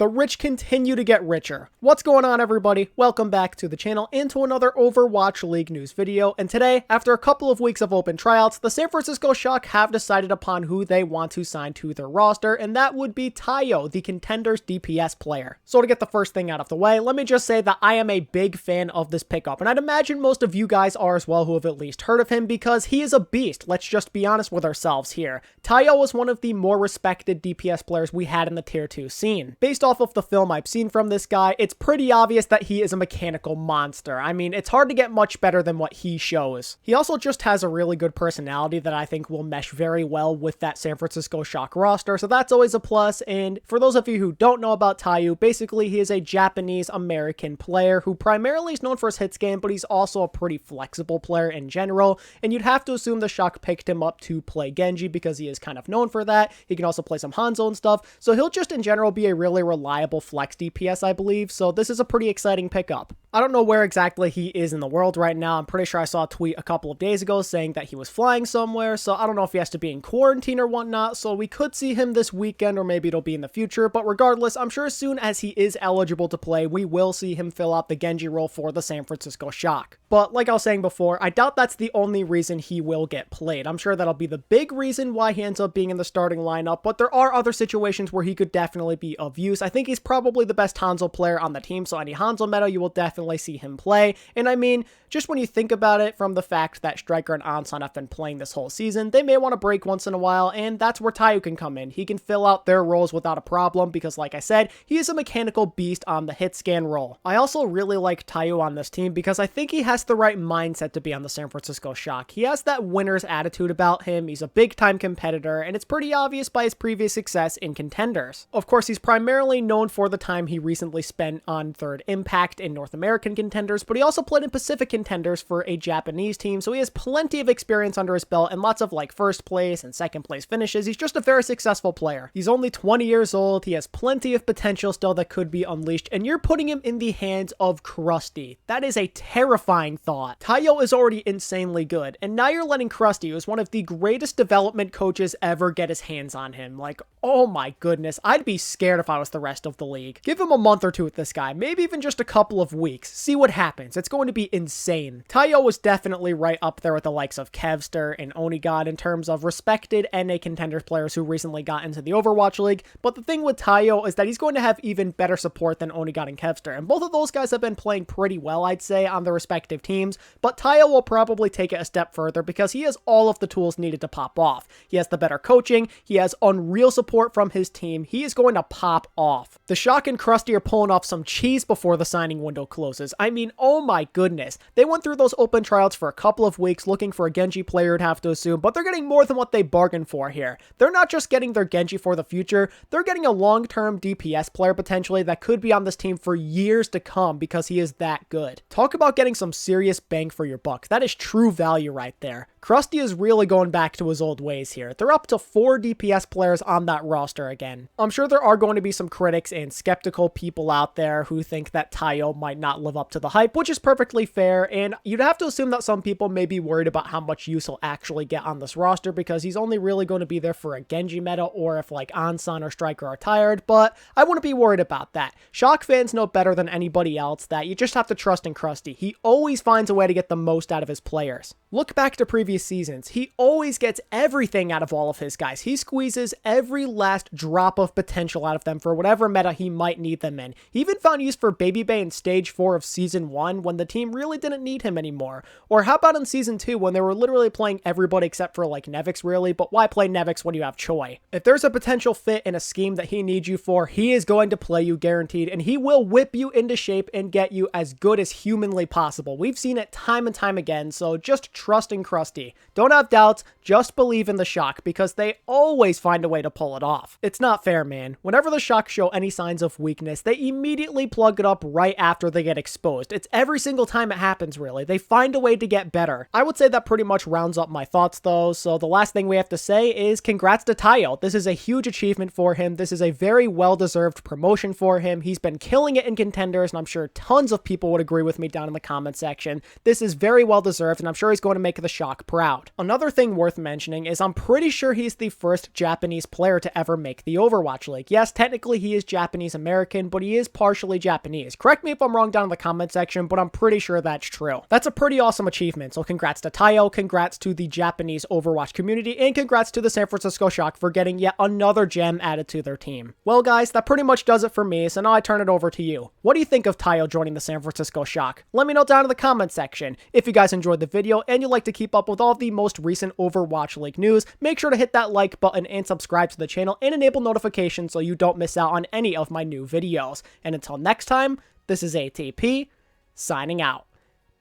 The rich continue to get richer. What's going on, everybody? Welcome back to the channel and to another Overwatch League news video. And today, after a couple of weeks of open tryouts, the San Francisco Shock have decided upon who they want to sign to their roster, and that would be Ta1yo, the Contenders DPS player. So to get the first thing out of the way, let me just say that I am a big fan of this pickup, and I'd imagine most of you guys are as well who have at least heard of him because he is a beast. Let's just be honest with ourselves here. Ta1yo was one of the more respected DPS players we had in the Tier 2 scene. Based off of the film I've seen from this guy, it's pretty obvious that he is a mechanical monster. I mean, it's hard to get much better than what he shows. He also just has a really good personality that I think will mesh very well with that San Francisco Shock roster, so that's always a plus. And for those of you who don't know about Ta1yo, basically he is a Japanese-American player who primarily is known for his hits game, but he's also a pretty flexible player in general, and you'd have to assume the Shock picked him up to play Genji because he is kind of known for that. He can also play some Hanzo and stuff, so he'll just in general be a really reliable flex DPS, I believe, so this is a pretty exciting pickup. I don't know where exactly he is in the world right now. I'm pretty sure I saw a tweet a couple of days ago saying that he was flying somewhere, so I don't know if he has to be in quarantine or whatnot, so we could see him this weekend or maybe it'll be in the future, but regardless, I'm sure as soon as he is eligible to play, we will see him fill out the Genji role for the San Francisco Shock. But like I was saying before, I doubt that's the only reason he will get played. I'm sure that'll be the big reason why he ends up being in the starting lineup, but there are other situations where he could definitely be of use. I think he's probably the best Hanzo player on the team, so any Hanzo meta, you will definitely see him play. And I mean, just when you think about it, from the fact that Striker and Ansan have been playing this whole season, they may want to break once in a while, and that's where Ta1yo can come in. He can fill out their roles without a problem because, like I said, he is a mechanical beast on the hit scan role. I also really like Ta1yo on this team because I think he has the right mindset to be on the San Francisco Shock. He has that winner's attitude about him, he's a big-time competitor, and it's pretty obvious by his previous success in Contenders. Of course, he's primarily known for the time he recently spent on Third Impact in North American Contenders, but he also played in Pacific Contenders for a Japanese team, so he has plenty of experience under his belt and lots of like first place and second place finishes. He's just a very successful player. He's only 20 years old, he has plenty of potential still that could be unleashed, and you're putting him in the hands of Krusty. That is a terrifying thought. Ta1yo is already insanely good, and now you're letting Krusty, who's one of the greatest development coaches ever, get his hands on him. Like, oh my goodness, I'd be scared if I was the rest of the league. Give him a month or two with this guy, maybe even just a couple of weeks. See what happens. It's going to be insane. Ta1yo was definitely right up there with the likes of Kevster and Onigod in terms of respected NA Contenders players who recently got into the Overwatch League, but the thing with Ta1yo is that he's going to have even better support than Onigod and Kevster, and both of those guys have been playing pretty well, I'd say, on their respective teams, but Ta1yo will probably take it a step further because he has all of the tools needed to pop off. He has the better coaching, he has unreal support from his team, he is going to pop off. The Shock and Krusty are pulling off some cheese before the signing window closes. I mean, oh my goodness. They went through those open tryouts for a couple of weeks looking for a Genji player, I'd have to assume, but they're getting more than what they bargained for here. They're not just getting their Genji for the future, they're getting a long-term DPS player potentially that could be on this team for years to come because he is that good. Talk about getting some serious bang for your buck. That is true value right there. Krusty is really going back to his old ways here. They're up to 4 DPS players on that roster again. I'm sure there are going to be some critics and skeptical people out there who think that Ta1yo might not live up to the hype, which is perfectly fair, and you'd have to assume that some people may be worried about how much use he'll actually get on this roster because he's only really going to be there for a Genji meta or if like Ansan or Striker are tired, but I wouldn't be worried about that. Shock fans know better than anybody else that you just have to trust in Krusty. He always finds a way to get the most out of his players. Look back to previous seasons. He always gets everything out of all of his guys. He squeezes every last drop of potential out of them for whatever meta he might need them in. He even found use for Baby Bay in Stage 4 of Season 1 when the team really didn't need him anymore. Or how about in Season 2 when they were literally playing everybody except for like Nevix really, but why play Nevix when you have Choi? If there's a potential fit in a scheme that he needs you for, he is going to play you guaranteed, and he will whip you into shape and get you as good as humanly possible. We've seen it time and time again, so just trust in Krusty. Don't have doubts, just believe in the Shock because they always find a way to pull it off. It's not fair, man. Whenever the Shock show any signs of weakness, they immediately plug it up right after they get exposed. It's every single time it happens, really. They find a way to get better. I would say that pretty much rounds up my thoughts, though, so the last thing we have to say is congrats to Ta1yo. This is a huge achievement for him. This is a very well-deserved promotion for him. He's been killing it in Contenders, and I'm sure tons of people would agree with me down in the comment section. This is very well-deserved, and I'm sure he's going going to make the Shock proud. Another thing worth mentioning is I'm pretty sure he's the first Japanese player to ever make the Overwatch League. Yes, technically he is Japanese American, but he is partially Japanese. Correct me if I'm wrong down in the comment section, but I'm pretty sure that's true. That's a pretty awesome achievement, so congrats to Ta1yo, congrats to the Japanese Overwatch community, and congrats to the San Francisco Shock for getting yet another gem added to their team. Well guys, that pretty much does it for me, so now I turn it over to you. What do you think of Ta1yo joining the San Francisco Shock? Let me know down in the comment section. If you guys enjoyed the video and you'd like to keep up with all the most recent Overwatch League news, make sure to hit that like button and subscribe to the channel and enable notifications so you don't miss out on any of my new videos. And until next time, this is ATP, signing out.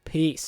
Peace.